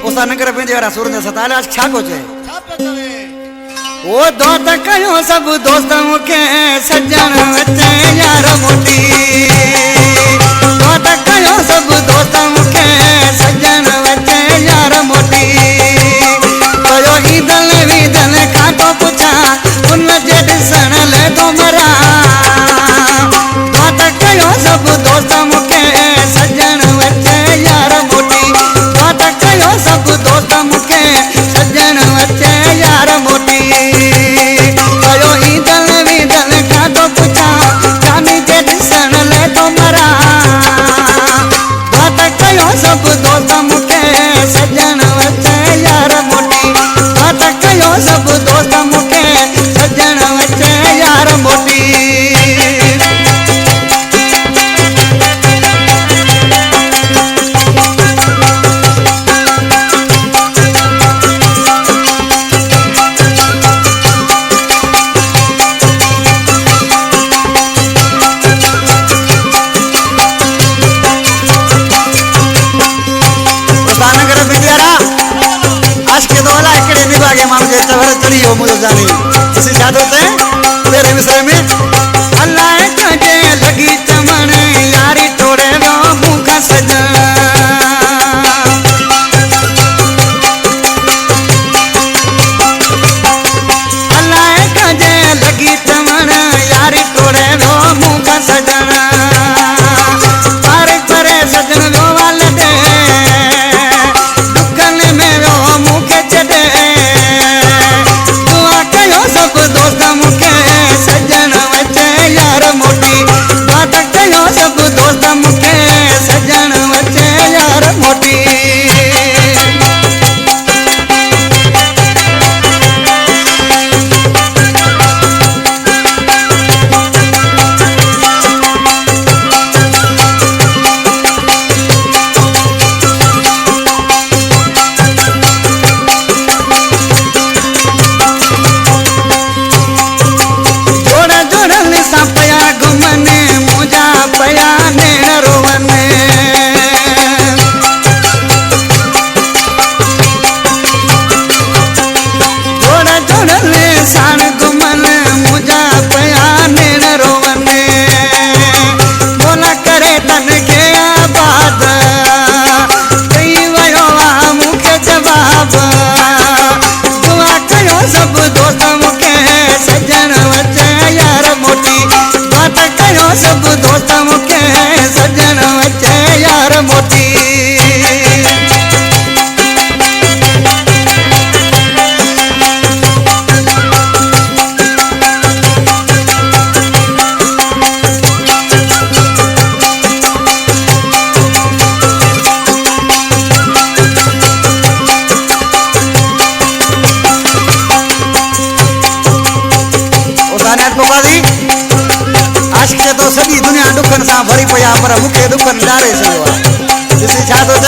उसा नगर पेंजे वारा सूरत सताले आज छा को चे छा पे चवे ओ दोस्त कयो सब दोस्त मुके सजन वचे यार मोटी दोस्त कयो सब दोस्त मुके सजन वचे यार मोटी कयो ही दल वी दल का तो पूछा उन जे दिसन ले तो मरा दोस्त कयो सब दोस्त मुके सजन वचे यार मोटी दोस्त कयो सब दोस्त मुके सजन वचे यार मोटी कयो ही दल वी दल का तो पूछा जानी जे दिसन ले तो मरा दोस्त कयो सब दोस्त मुके सजन वचे यार मोटी दोस्त कयो सब दोस्त मुके सजन वचे यार मोटी उदानगर बिंदियारा आज के दोला एकड़े निभागे मानो जे चवर चली हो मुझे जानी किसी याद होते हैं तेरे विषय में अल्लाह तुझे लगी चमन यारी तोड़े वो मुख सजन अल्लाह तुझे लगी चमन यारी तोड़े वो मुख सजन पार करे सजन वो वाले दे दुखन में वो मुखे चढ़े दुआ कयो सब दोस्त मुखे सजन वचे यार मोटी बात कयो सब दोस्त मुखे सजन वचे यार मोटी जोड़ा जोड़ा लिसा पया घुमने मुझा पया नेण रोवने जोड़ा जोड़ा लिसान घुमने मुझा पया नेण रोवने बोला करे तन के आबाद कई वयो आ मुखे जवाब दुआ कयो सब दोस्त मुखे सजन वचे यार मोटी बात कयो सब दोस्त मुखे सजन वचे यार मोटी उसाने पोकादी आज के तो सभी दुनिया दुखन सा भरी पया पर मुखे दुखन डारे से हुआ जिसे छा तो